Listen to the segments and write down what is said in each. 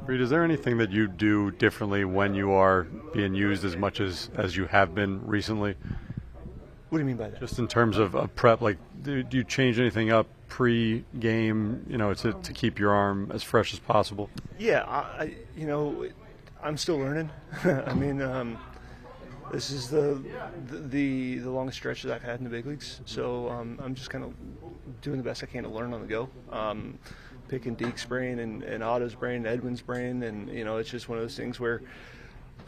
Reed, is there anything that you do differently when you are being used as much as you have been recently? What do you mean by that? Just in terms of prep, like do you change anything up pre-game, to keep your arm as fresh as possible? Yeah, I'm still learning. I mean, this is the longest stretch that I've had in the big leagues, so I'm just kind of doing the best I can to learn on the go. Picking Deke's brain and Otto's brain and Edwin's brain, and it's just one of those things where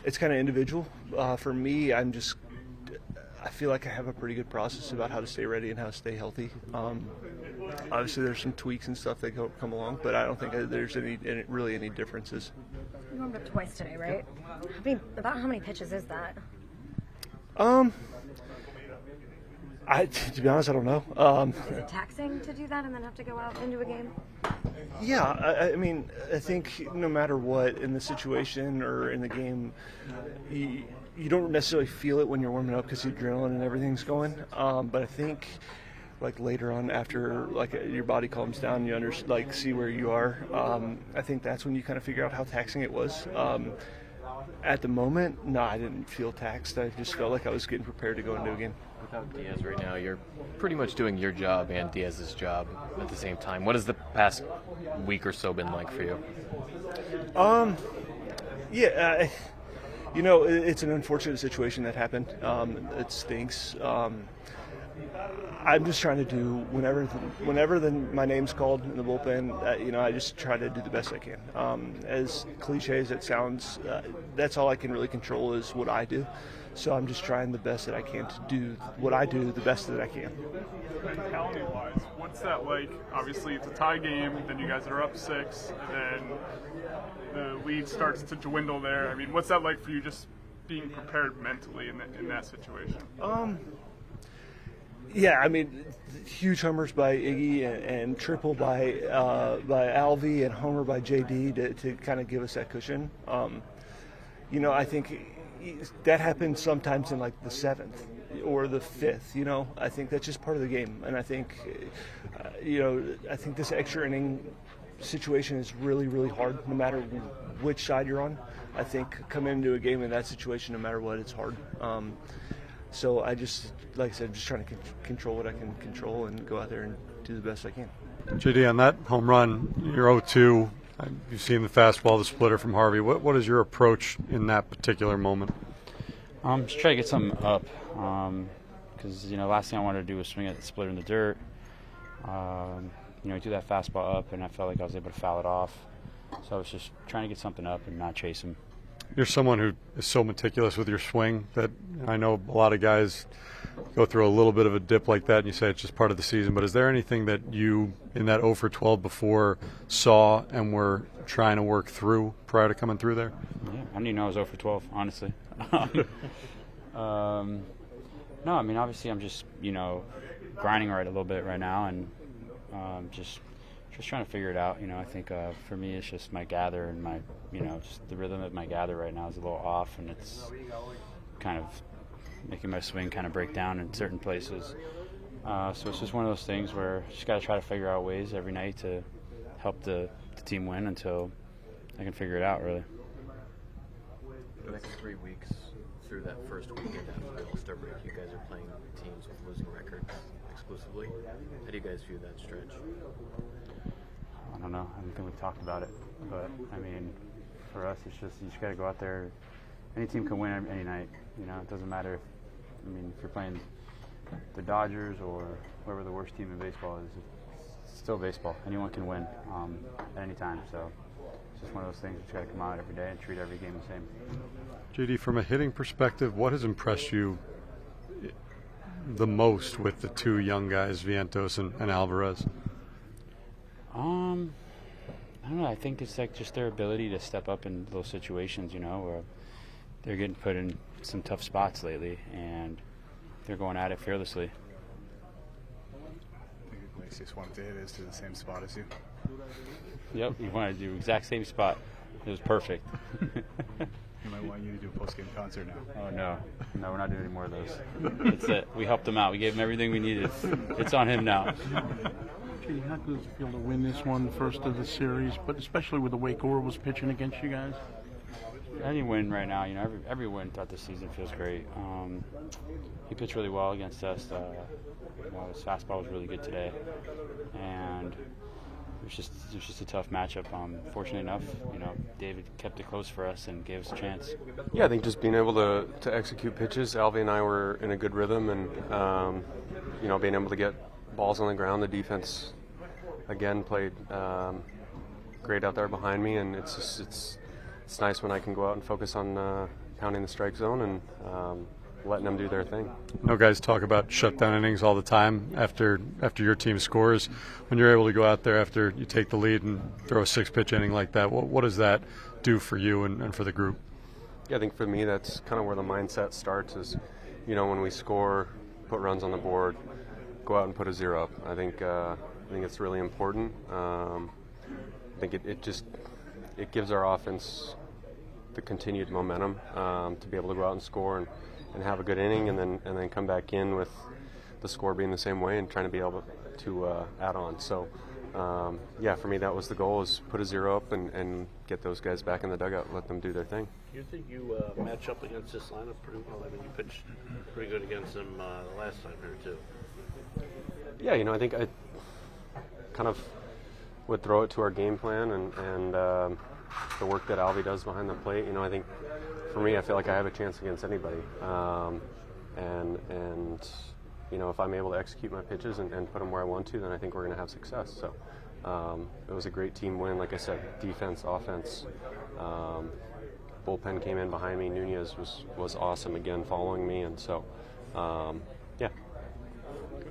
it's kind of individual. For me, I feel like I have a pretty good process about how to stay ready and how to stay healthy. Obviously, there's some tweaks and stuff that come along, but I don't think there's really any differences. You warmed up twice today, right? About how many pitches is that? To be honest, I don't know. Is it taxing to do that and then have to go out into a game? Yeah, I mean, I think no matter what in the situation or in the game, you don't necessarily feel it when you're warming up because the adrenaline and everything's going. But I think, like later on, after your body calms down, you see where you are. I think that's when you kind of figure out how taxing it was. At the moment, no, I didn't feel taxed. I just felt like I was getting prepared to go into a game. Without Diaz right now, you're pretty much doing your job and Diaz's job at the same time. What has the past week or so been like for you? It's an unfortunate situation that happened. It stinks. I'm just trying to do whenever my name's called in the bullpen. I just try to do the best I can. As cliche as it sounds, that's all I can really control is what I do. So I'm just trying the best that I can to do what I do the best that I can. Mentality-wise, what's that like? Obviously, it's a tie game. Then you guys are up 6, and then the lead starts to dwindle there. I mean, what's that like for you, just being prepared mentally in that situation? Yeah, I mean, huge homers by Iggy and triple by Alvy and homer by JD to kind of give us that cushion. I think that happens sometimes in like the 7th or the 5th. I think that's just part of the game, and I think I think this extra inning situation is really, really hard no matter which side you're on. I think coming into a game in that situation, no matter what, it's hard. So I just, like I said, just trying to control what I can control and go out there and do the best I can. JD, on that home run, you're 0-2. You've seen the fastball, the splitter from Harvey. What is your approach in that particular moment? Just try to get something up. Because, last thing I wanted to do was swing at the splitter in the dirt. Do that fastball up, and I felt like I was able to foul it off. So I was just trying to get something up and not chase him. You're someone who is so meticulous with your swing that I know a lot of guys go through a little bit of a dip like that, and you say it's just part of the season. But is there anything that you, in that 0 for 12 before, saw and were trying to work through prior to coming through there? Yeah, I didn't even know I was 0 for 12, honestly. No, I mean, obviously I'm just, grinding a little bit right now and just trying to figure it out. I think for me it's just my gather and my, just the rhythm of my gather right now is a little off, and it's kind of making my swing kind of break down in certain places. So it's just one of those things where I just got to try to figure out ways every night to help the team win until I can figure it out, really. The next 3 weeks through that first weekend after the All-Star break, you guys are playing teams with losing records exclusively. How do you guys view that stretch? I don't know. I don't think we've talked about it. But, I mean, for us, it's just you just got to go out there. Any team can win any night. It doesn't matter if you're playing the Dodgers or whoever the worst team in baseball is. It's still baseball. Anyone can win at any time. So it's just one of those things. You just got to come out every day and treat every game the same. JD, from a hitting perspective, what has impressed you the most with the two young guys, Vientos and Alvarez? I don't know. I think it's like just their ability to step up in those situations, where they're getting put in some tough spots lately, and they're going at it fearlessly. I think the nicest one to hit is to the same spot as you. Yep, you wanted to do exact same spot. It was perfect. He might want you to do a post-game concert now. Oh, no, we're not doing any more of those. That's it. We helped him out. We gave him everything we needed. It's on him now. Okay, how does it feel to win this one, first of the series, but especially with the way Gore was pitching against you guys? Any win right now, every win throughout the season feels great. He pitched really well against us. His fastball was really good today, and it was just a tough matchup. Fortunately enough, David kept it close for us and gave us a chance. Yeah, I think just being able to execute pitches. Alvy and I were in a good rhythm, and being able to get balls on the ground. The defense again played great out there behind me, and it's nice when I can go out and focus on pounding the strike zone and letting them do their thing. Guys talk about shutdown innings all the time after your team scores. When you're able to go out there after you take the lead and throw a 6-pitch inning like that, what does that do for you and for the group? Yeah, I think for me that's kind of where the mindset starts is, when we score, put runs on the board, go out and put a 0 up. I think it's really important. I think it gives our offense the continued momentum to be able to go out and score and have a good inning, and then come back in with the score being the same way and trying to be able to add on. So, for me that was the goal, is put a 0 up and get those guys back in the dugout, let them do their thing. Do you think you match up against this lineup pretty well? I mean, you pitched pretty good against them the last time here, too. Yeah, I think I kind of would throw it to our game plan and the work that Alvy does behind the plate. I think for me, I feel like I have a chance against anybody. If I'm able to execute my pitches and put them where I want to, then I think we're going to have success. So it was a great team win. Like I said, defense, offense. Bullpen came in behind me. Nunez was awesome again, following me, and so yeah.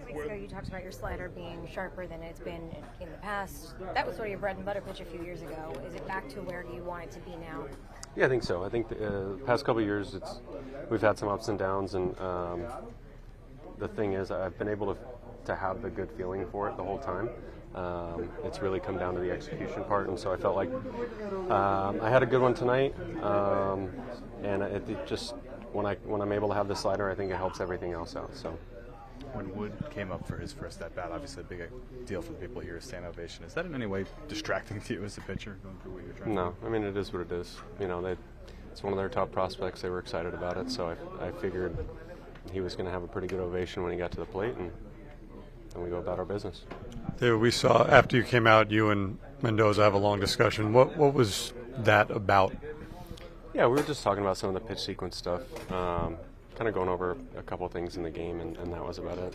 2 weeks ago, you talked about your slider being sharper than it's been in the past. That was sort of your bread and butter pitch a few years ago. Is it back to where you want it to be now? Yeah, I think so. I think the past couple of years, we've had some ups and downs, and the thing is, I've been able to have the good feeling for it the whole time. It's really come down to the execution part, and so I felt like I had a good one tonight, and it just when I'm able to have the slider, I think it helps everything else out. So. When Wood came up for his first at-bat, obviously a big deal for the people here, a stand ovation. Is that in any way distracting to you as a pitcher, going through what you're trying to do? No, I mean, it is what it is. It's one of their top prospects. They were excited about it, so I figured he was going to have a pretty good ovation when he got to the plate, and then we go about our business. David, we saw after you came out, you and Mendoza have a long discussion. What was that about? Yeah, we were just talking about some of the pitch sequence stuff. Kind of going over a couple of things in the game, and that was about it.